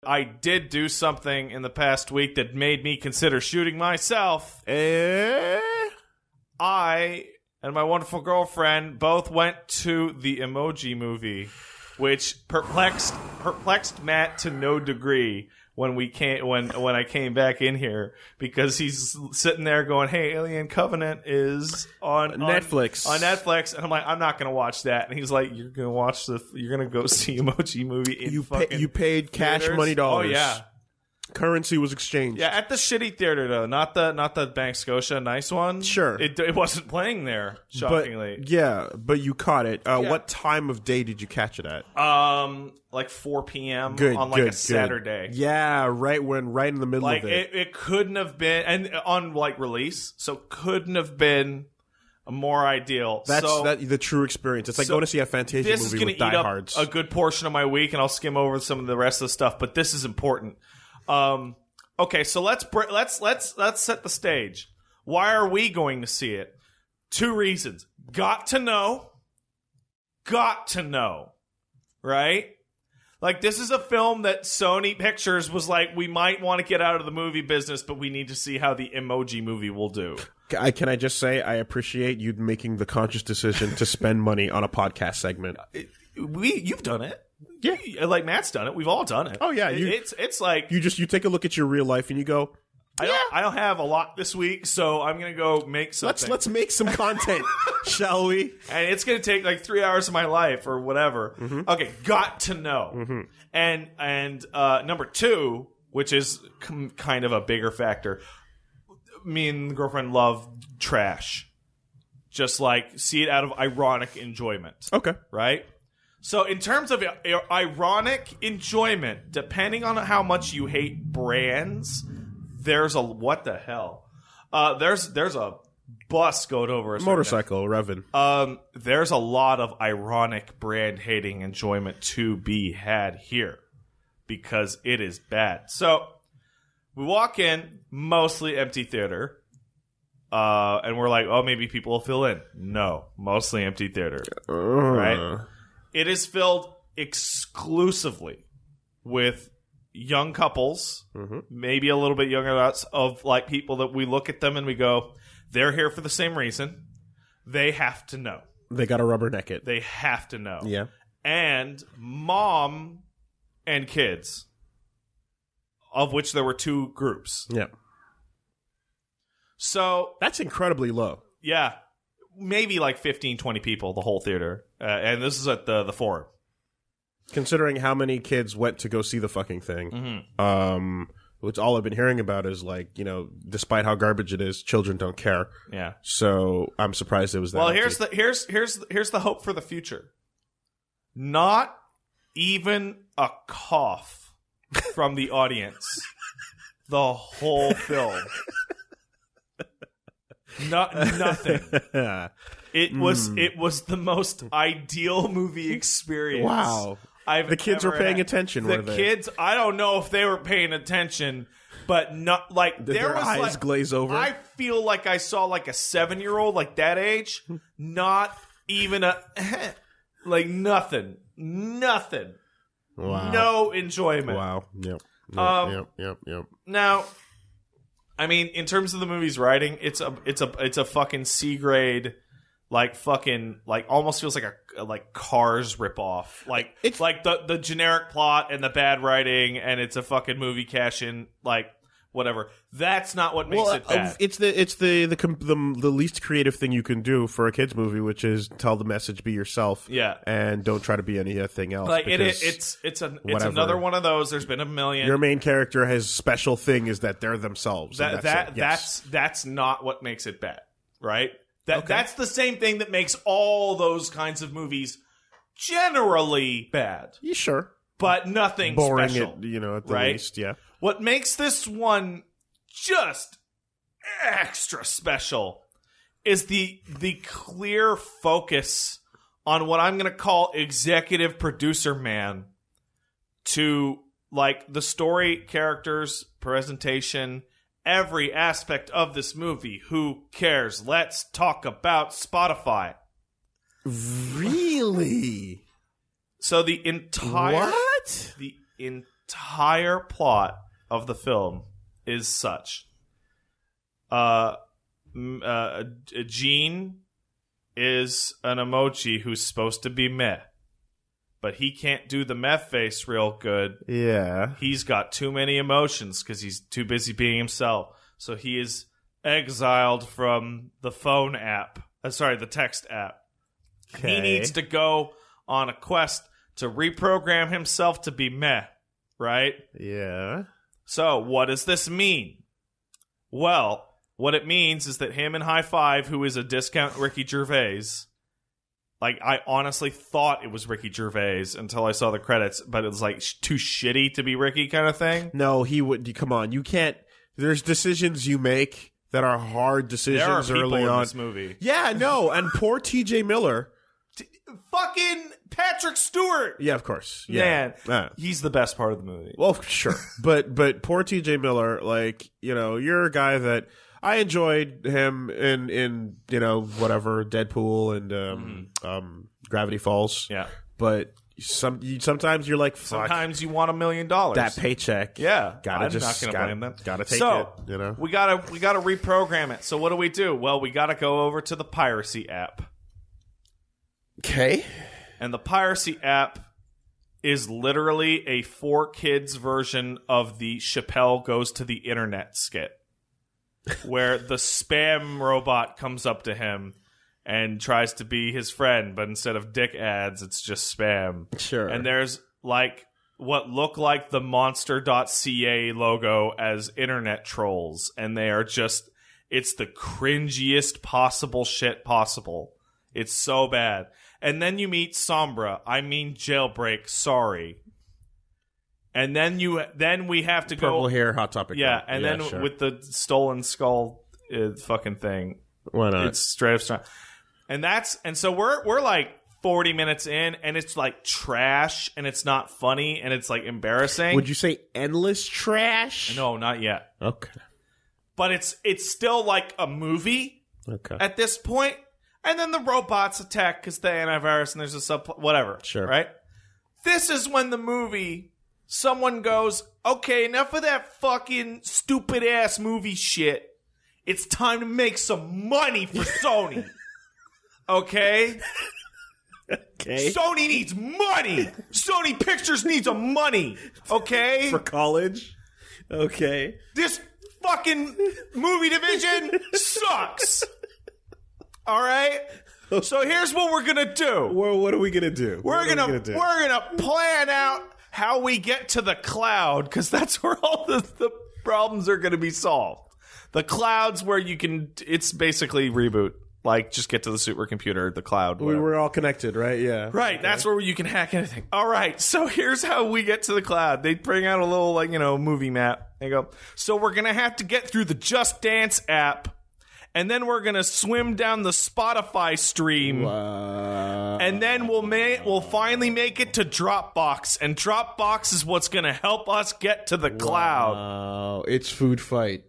I did do something in the past week that made me consider shooting myself. I and my wonderful girlfriend both went to the Emoji movie, which perplexed Matt to no degree when I came back in here, because he's sitting there going, "Hey, Alien Covenant is on Netflix." On Netflix, and I'm like, "I'm not going to watch that." And he's like, "You're going to go see Emoji movie in you paid cash theaters? money dollars. Oh yeah. Currency was exchanged. Yeah, at the shitty theater though, not the Bank Scotia nice one. Sure, it wasn't playing there. Shockingly, but you caught it. What time of day did you catch it at? Like 4 p.m. on a Saturday. Yeah, right in the middle of it. It couldn't have been, and on release, so couldn't have been more ideal. That's the true experience. It's like going to see a Fantasia movie with diehards. This is going to eat up a good portion of my week, and I'll skim over some of the rest of the stuff. But this is important. Okay, so let's set the stage. Why are we going to see it? 2 reasons. Got to know. Right? Like, this is a film that Sony Pictures was like, we might want to get out of the movie business, but we need to see how the Emoji movie will do. Can I just say, I appreciate you making the conscious decision to spend money on a podcast segment. You've done it. Yeah, like Matt's done it. We've all done it. Oh yeah, it's like you take a look at your real life and you go, I don't have a lot this week, so I'm gonna go make something. Let's make some content, shall we? And it's gonna take like 3 hours of my life or whatever. Mm-hmm. Okay, got to know. Mm-hmm. And number 2, which is kind of a bigger factor. Me and the girlfriend love trash. Just like see it out of ironic enjoyment. Okay, right. So in terms of ironic enjoyment, depending on how much you hate brands, there's a what the hell? There's a bus going over a motorcycle revving. There's a lot of ironic brand hating enjoyment to be had here because it is bad. So we walk in, mostly empty theater. And we're like, oh, maybe people will fill in. No, mostly empty theater. Right? It is filled exclusively with young couples, maybe a little bit younger of like people that we look at them and we go, they're here for the same reason. They have to know. They got to rubberneck it. They have to know. Yeah. And mom and kids, of which there were 2 groups. Yeah. So that's incredibly low. Yeah. Maybe like 15, 20 people, the whole theater. And this is at the Forum. Considering how many kids went to go see the fucking thing, which all I've been hearing about is like, despite how garbage it is, children don't care. Yeah. So I'm surprised it was that. Well, empty. here's the hope for the future. Not even a cough from the audience. The whole film. Nothing. It was the most ideal movie experience. Wow. The kids were paying attention, were they? The kids, I don't know if they were paying attention, but not like Did their eyes glaze over? I feel like I saw like a 7-year-old, like that age, not even like nothing. Wow. No enjoyment. Wow. Yep. Yep. Now, I mean, in terms of the movie's writing, it's a fucking C grade, like fucking like almost feels like a Cars ripoff. Like it's like the generic plot and the bad writing, and it's a fucking movie cash in, like whatever. That's not what makes it bad. It's the least creative thing you can do for a kids movie, which is tell the message, be yourself, and don't try to be anything else. Like it's another one of those. There's been a million. Your main character has special thing is that they're themselves. That's not what makes it bad, right? That's the same thing that makes all those kinds of movies generally bad. You sure? But nothing boring special. At the least, yeah. What makes this one just extra special is the clear focus on what I'm going to call executive producer man to like the story, characters, presentation, every aspect of this movie. Who cares? Let's talk about Spotify. Really? So the entire entire plot of the film is such. Gene is an emoji who's supposed to be meh, but he can't do the meh face real good. Yeah. He's got too many emotions because he's too busy being himself. So he is exiled from the phone app. The text app. Okay. He needs to go on a quest to reprogram himself to be meh, right? Yeah. So what does this mean? Well, what it means is that him and High Five, who is a discount Ricky Gervais, like, I honestly thought it was Ricky Gervais until I saw the credits, but it was like too shitty to be Ricky kind of thing. No, he would. Come on, you can't. There's decisions you make that are hard decisions There are people early in on. this movie. Yeah, no, and poor T.J. Miller. Fucking Patrick Stewart. Yeah, of course. Yeah. Man, he's the best part of the movie. Well, sure, but poor T.J. Miller. Like, you're a guy that I enjoyed him in whatever Deadpool and Gravity Falls. Yeah, but sometimes you're like, fuck, sometimes you want $1 million. That paycheck. Yeah, I'm not gonna blame them. Gotta take so, it. we gotta reprogram it. So what do? Well, we gotta go over to the piracy app. Okay. And the piracy app is literally a 4Kids version of the Chappelle Goes to the Internet skit, where the spam robot comes up to him and tries to be his friend, but instead of dick ads, it's just spam. Sure. And there's like what look like the monster.ca logo as internet trolls, and they are just, it's the cringiest possible shit possible. It's so bad. And then you meet Sombra. I mean Jailbreak. Sorry. And then we have to Purple go. hair, Hot Topic. Yeah, and then sure. with the stolen skull fucking thing. Why not? It's straight up strong. And so we're like 40 minutes in, and it's like trash, and it's not funny, and it's like embarrassing. Would you say endless trash? No, not yet. Okay. But it's still like a movie. Okay. At this point. And then the robots attack because the antivirus and there's a whatever. Sure. Right? This is when the movie, someone goes, okay, enough of that fucking stupid ass movie shit. It's time to make some money for Sony. Okay? Okay. Sony needs money. Sony Pictures needs money. Okay? For college? Okay. This fucking movie division sucks. All right? So here's what we're going to do. Well, what are we going to do? We're gonna plan out how we get to the cloud, because that's where all the problems are going to be solved. The cloud's where you can, it's basically reboot. Like, just get to the supercomputer, the cloud. We were all connected, right? Yeah. Right, okay. That's where you can hack anything. All right, so here's how we get to the cloud. They bring out a little, movie map. They go, so we're going to have to get through the Just Dance app, and then we're going to swim down the Spotify stream. Wow. And then we'll finally make it to Dropbox, and Dropbox is what's going to help us get to the cloud. Wow. It's food fight.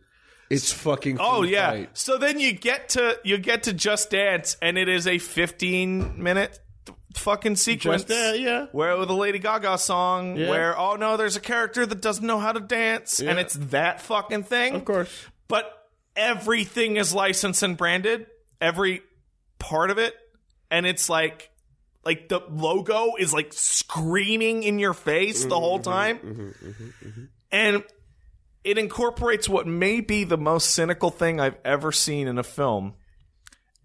It's fucking food fight. So then you get to Just Dance, and it is a 15-minute fucking sequence. Yeah. Where with a Lady Gaga song, where, oh no, there's a character that doesn't know how to dance, and it's that fucking thing. Of course. But everything is licensed and branded, every part of it, and it's like the logo is like screaming in your face the whole time. And it incorporates what may be the most cynical thing I've ever seen in a film.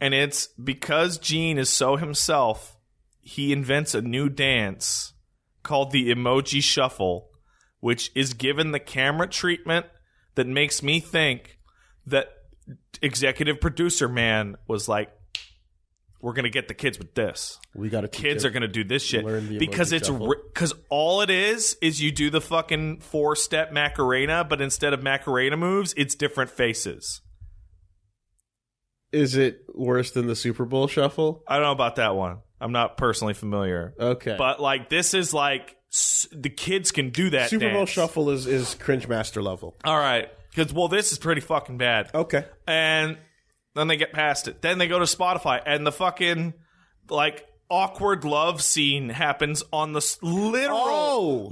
And it's because Gene is so himself, he invents a new dance called the Emoji Shuffle, which is given the camera treatment that makes me think that executive producer man was like, we're going to get the kids with this. We got to kids are going to do this shit because because all it is you do the fucking 4-step Macarena, but instead of Macarena moves, it's different faces. Is it worse than the Super Bowl shuffle? I don't know about that one. I'm not personally familiar. Okay. But this is like the kids can do that Super Bowl dance. shuffle is cringe master level. All right. Because, this is pretty fucking bad. Okay. And then they get past it. Then they go to Spotify, and the fucking, awkward love scene happens on the literal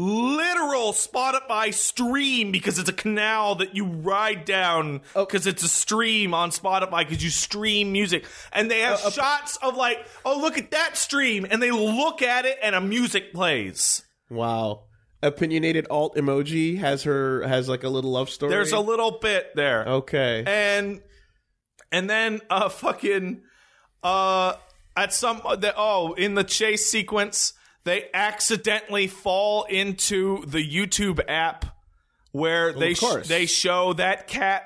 Spotify stream, because it's a canal that you ride down because it's a stream on Spotify because you stream music. And they have shots of like, oh, look at that stream. And they look at it and a music plays. Wow. Opinionated alt emoji has like a little love story. There's a little bit there. Okay. And then in the chase sequence, they accidentally fall into the YouTube app where they show that cat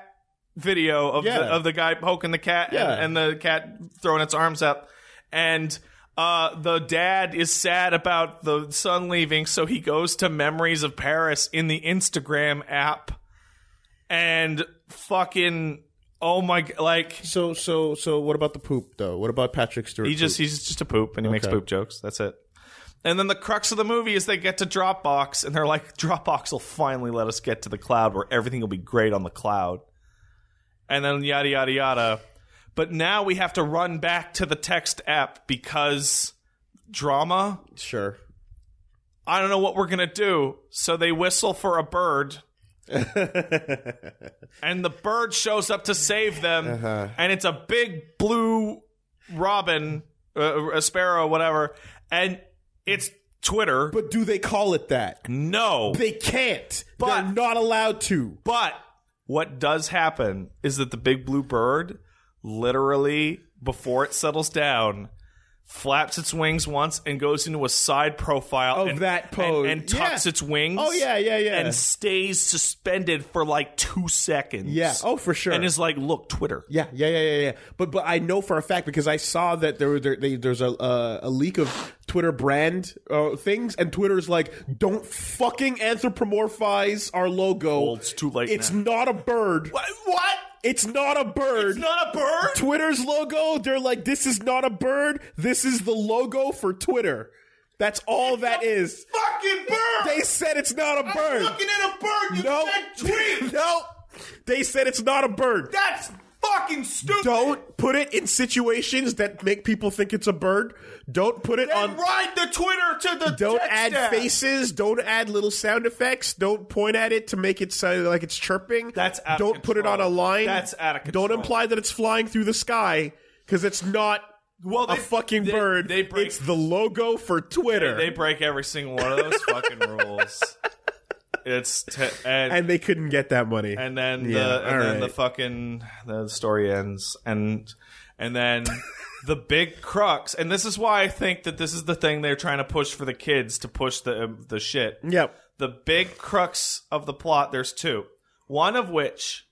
video of the guy poking the cat and the cat throwing its arms up, and the dad is sad about the son leaving, so he goes to Memories of Paris in the Instagram app, and fucking. Oh my! Like so. What about the poop though? What about Patrick Stewart? He's just a poop, and he makes poop jokes. That's it. And then the crux of the movie is they get to Dropbox, and they're like, Dropbox will finally let us get to the cloud where everything will be great on the cloud. And then yada yada yada. But now we have to run back to the text app because drama. Sure. I don't know what we're gonna do. So they whistle for a bird. And the bird shows up to save them, and it's a big blue robin, a sparrow, whatever, and it's Twitter. But do they call it that? No, they can't. They're not allowed to. But what does happen is that the big blue bird, literally before it settles down, flaps its wings once and goes into a side profile of that pose and tucks its wings. Oh, yeah. And stays suspended for like 2 seconds. Yeah. Oh, for sure. And is like, look, Twitter. Yeah. But I know for a fact because I saw that there's a leak of Twitter brand things, and Twitter's like, don't fucking anthropomorphize our logo. Well, it's too late. It's not a bird. What? It's not a bird. It's not a bird? Twitter's logo, they're like, this is not a bird. This is the logo for Twitter. That's all that is. Fucking bird! They said it's not a bird. I'm looking at a bird. You said tweet. No. They said it's not a bird. That's fucking stupid. Don't put it in situations that make people think it's a bird. Don't put it on. Ride the Twitter to the. Don't add app. faces. Don't add little sound effects. Don't point at it to make it sound like it's chirping. That's out Don't of put it on a line. That's out of control. Don't imply that it's flying through the sky because it's not. A fucking bird. It's the logo for Twitter. They break every single one of those fucking rules. And they couldn't get that money. And then the story ends, and then the big crux. And this is why I think that this is the thing they're trying to push for the kids to push the shit. Yep. The big crux of the plot. There's two. One of which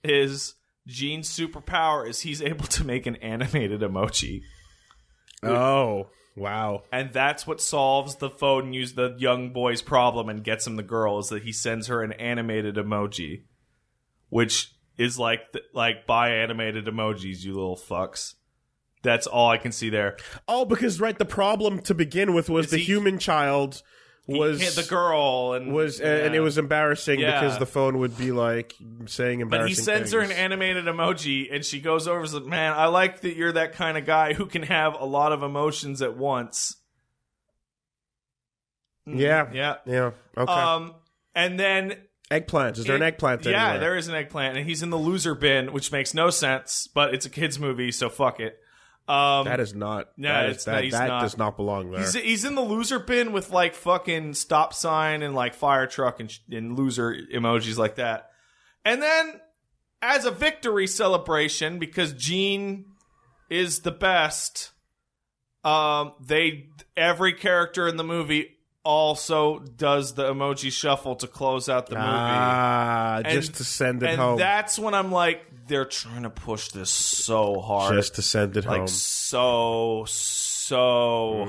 is Gene's superpower is he's able to make an animated emoji. Oh, wow. And that's what solves the phone use the young boy's problem and gets him the girl, is that he sends her an animated emoji, which is like buy animated emojis, you little fucks. That's all I can see there. Oh, because the problem to begin with was the human child was the girl and it was embarrassing because the phone would be like saying embarrassing things. But he sends her an animated emoji, and she goes over and says, man, I like that you're that kind of guy who can have a lot of emotions at once. Yeah. Okay. And then eggplant. Is there an eggplant anywhere? Yeah, there is an eggplant, and he's in the loser bin, which makes no sense, but it's a kids movie, so fuck it. That is not. Yeah, that does not belong there. He's in the loser bin with like fucking stop sign and like fire truck and loser emojis like that. And then, as a victory celebration, because Gene is the best, every character in the movie also does the emoji shuffle to close out the movie. Just to send it home. And that's when I'm like, they're trying to push this so hard. Just to send it home. Like, so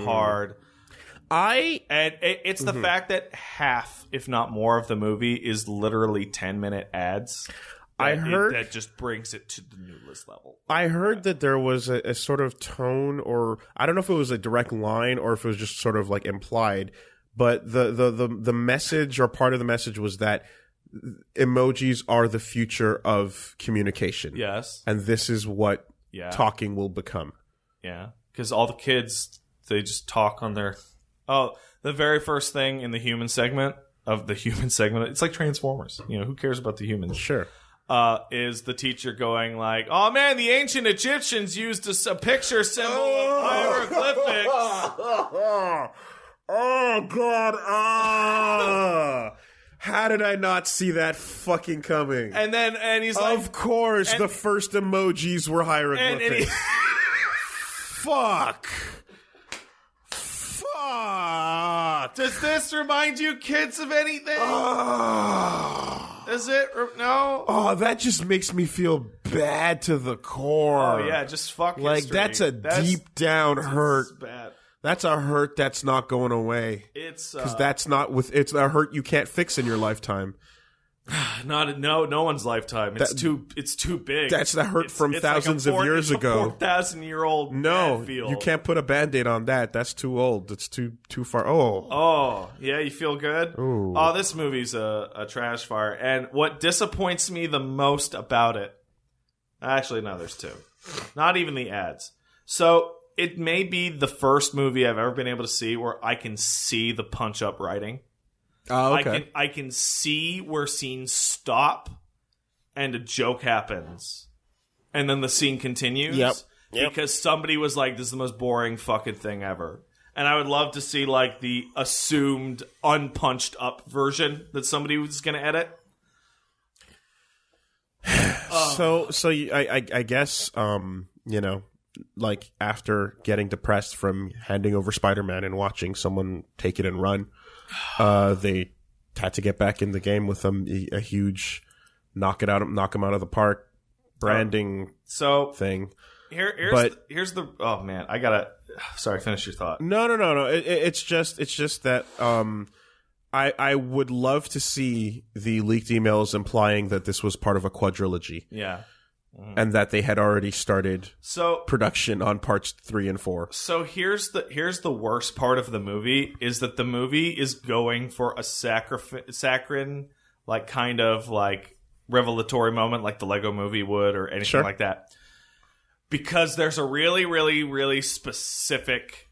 hard. It's the fact that half, if not more, of the movie is literally 10-minute ads. That just brings it to the newest level. I heard that there was a sort of tone, or I don't know if it was a direct line or if it was just sort of like implied, but the message or part of the message was that emojis are the future of communication. Yes. And this is what talking will become. Yeah. Because all the kids they just talk on their. Oh, the very first thing in the human segment of the human segment. It's like Transformers. You know, who cares about the humans? Sure. Is the teacher going like, "Oh man, the ancient Egyptians used a picture symbol of hieroglyphics." Oh God! How did I not see that fucking coming? And he's like, of course, the first emojis were hieroglyphics. Fuck. Does this remind you kids of anything? Does it? No? Oh, that just makes me feel bad to the core. Oh, yeah, just fuck like, history. that's deep down hurt. Bad. That's a hurt that's not going away. It's because that's not it's a hurt you can't fix in your lifetime. No one's lifetime. It's too big. That's the hurt from thousands of years ago. 4,000-year-old. No, you can't put a Band-Aid on that. That's too old. It's too far. Oh, yeah, you feel good? Ooh. Oh, this movie's a trash fire. And what disappoints me the most about it, actually, no, there's two. Not even the ads. So it may be the first movie I've ever been able to see where I can see the punch-up writing. Oh, okay. I can see where scenes stop and a joke happens. And then the scene continues. Yep. Because somebody was like, this is the most boring fucking thing ever. And I would love to see like the assumed unpunched up version that somebody was going to edit. I guess, you know, like after getting depressed from handing over Spider-Man and watching someone take it and run, they had to get back in the game with a huge knock him out of the park branding thing. Here's the oh man, I gotta sorry, finish your thought. No. It's just that I would love to see the leaked emails implying that this was part of a quadrilogy. Yeah. And that they had already started production on parts 3 and 4. So here's the worst part of the movie is that the movie is going for a saccharine like kind of like revelatory moment like the Lego movie would or anything like that. Because there's a really, really, really specific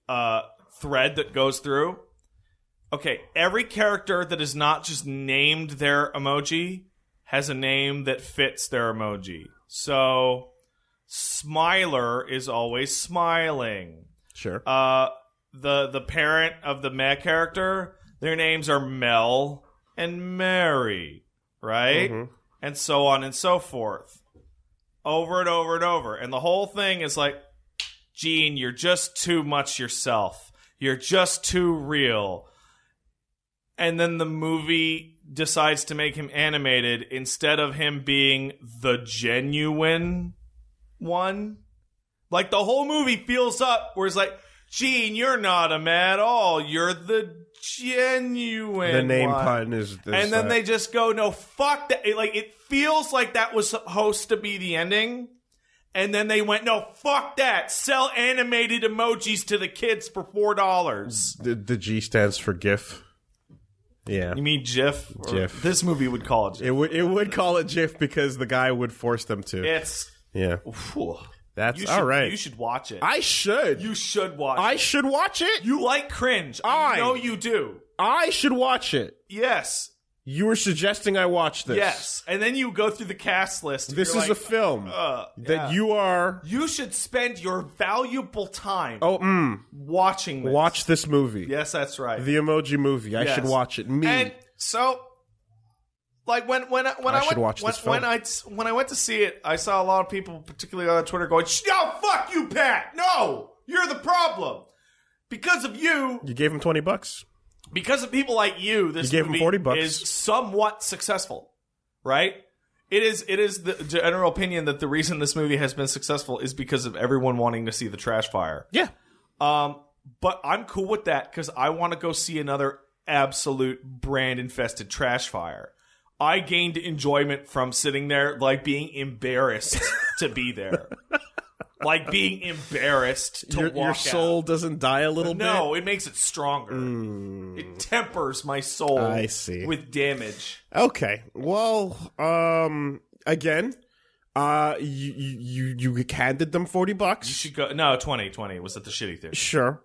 thread that goes through. Okay, every character that is not just named their emoji has a name that fits their emoji. So, Smiler is always smiling. Sure. The parent of the meh character, their names are Mel and Mary, right? Mm-hmm. And so on and so forth. Over and over and over. And the whole thing is like, Gene, you're just too much yourself. You're just too real. And then the movie decides to make him animated instead of him being the genuine one. Like, the whole movie feels up where it's like, Gene, you're not a man at all. You're the genuine The name one. pun is this. And then they just go, no, fuck that. It feels like that was supposed to be the ending. And then they went, no, fuck that. Sell animated emojis to the kids for $4. The G stands for GIF. Yeah. You mean GIF? GIF. This movie would call it GIF. It would call it GIF because the guy would force them to. Yeah. Whew. That's all right. You should watch it. I should. You should watch it. I should watch it? You like cringe. I know you do. I should watch it. Yes. You were suggesting I watch this. Yes. And then you go through the cast list. This is a film that you are... You should spend your valuable time watching this. Watch this movie. Yes, that's right. The Emoji Movie. I should watch it. And so... Like when I went to see it, I saw a lot of people, particularly on Twitter, going, "No, fuck you, Pat! No, you're the problem because of you." You gave him $20. Because of people like you, this gave him $40 is somewhat successful, right? It is the general opinion that the reason this movie has been successful is because of everyone wanting to see the trash fire. Yeah. But I'm cool with that because I want to go see another absolute brand infested trash fire. I gained enjoyment from sitting there, like being embarrassed to be there. Like being embarrassed to walk out. Your soul doesn't die a little bit? No, it makes it stronger. It tempers my soul I see. with damage. Okay. Well, again, You handed them $40. You should go. No, 20 was at the shitty theater. Sure.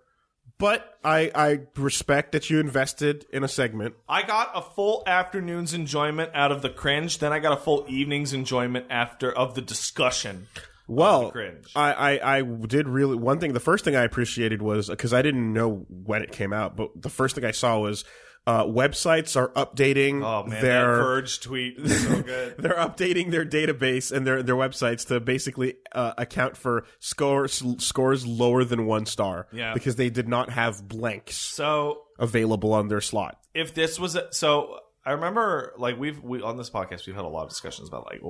But I respect that you invested in a segment. I got a full afternoon's enjoyment out of the cringe. Then I got a full evening's enjoyment of the discussion. Well, of the cringe. I did really. One thing, the first thing I appreciated was, because I didn't know when it came out, but the first thing I saw was websites are updating that Verge tweet was so good. They're updating their database and their websites to basically account for scores lower than 1 star. Yeah. Because they did not have blanks available on their slot. If this was I remember, like, we on this podcast we've had a lot of discussions about, like,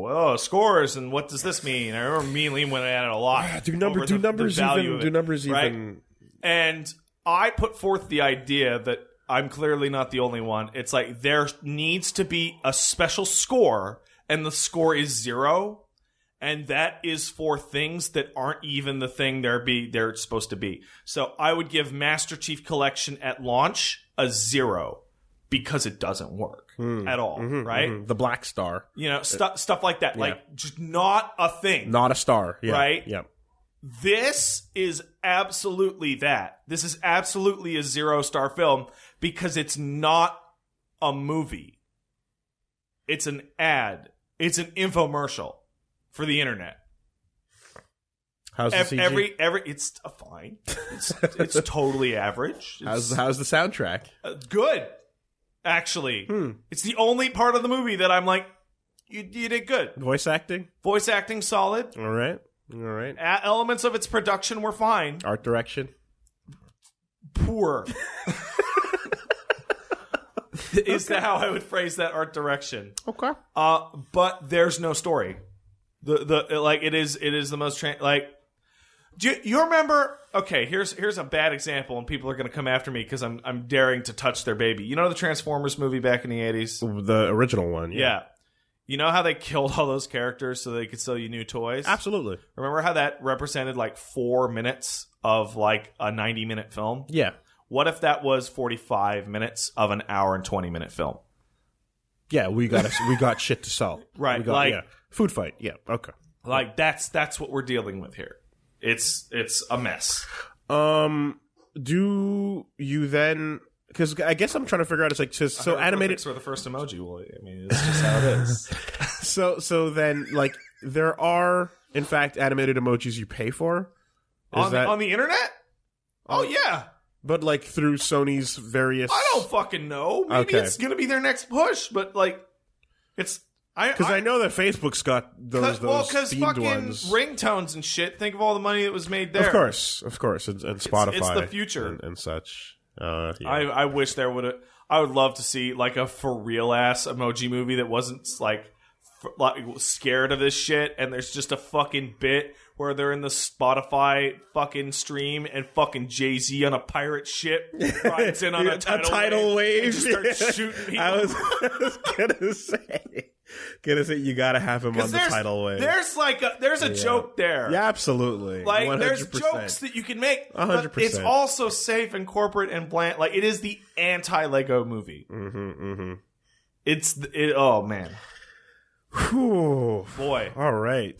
scores and what does this mean. I remember me and Liam went at it a lot. Do numbers even? And I put forth the idea that I'm clearly not the only one. It's like there needs to be a special score, and the score is 0, and that is for things that aren't even the thing they're supposed to be. So I would give Master Chief Collection at launch a 0 because it doesn't work at all, right? Mm-hmm. The black star, stuff like that, like just not a thing, not a star, right? Yeah. This is absolutely that. This is absolutely a 0-star film because it's not a movie. It's an ad. It's an infomercial for the internet. How's the CG? It's fine. It's totally average. How's the soundtrack? Good, actually. It's the only part of the movie that I'm like, you did good. Voice acting solid. All right. Elements of its production were fine. Art direction, poor. Is that how I would phrase that? Art direction. Okay. But there's no story. It is the most do you remember? Okay, here's a bad example, and people are going to come after me because I'm daring to touch their baby. You know the Transformers movie back in the 80s, the original one. Yeah. You know how they killed all those characters so they could sell you new toys? Absolutely. Remember how that represented like 4 minutes of like a 90-minute film? Yeah. What if that was 45 minutes of an hour and 20-minute film? Yeah, we got shit to sell. Right. Food fight. Yeah. Okay. Like that's what we're dealing with here. It's a mess. Do you then? Because I guess I'm trying to figure out. It's like so animated. For the first emoji. Well, I mean, it's just how it is. So then, like, there are in fact animated emojis you pay for on the internet. Oh yeah, but like through Sony's various. I don't fucking know. Maybe it's gonna be their next push, but like, it's. Because I know that Facebook's got those themed fucking ones. Ringtones and shit. Think of all the money that was made there. Of course, and Spotify. It's the future and such. Yeah. I wish there would have. I would love to see like a for real ass emoji movie that wasn't like scared of this shit, and there's just a fucking bit where they're in the Spotify fucking stream and fucking Jay-Z on a pirate ship rides in on a tidal wave and just starts shooting people. I was gonna say you gotta have him on the tidal wave. There's a joke there. Yeah, absolutely. Like 100%. There's jokes that you can make. 100%. But it's also safe and corporate and bland. Like it is the anti-Lego movie. Oh man. Whew. Boy. All right.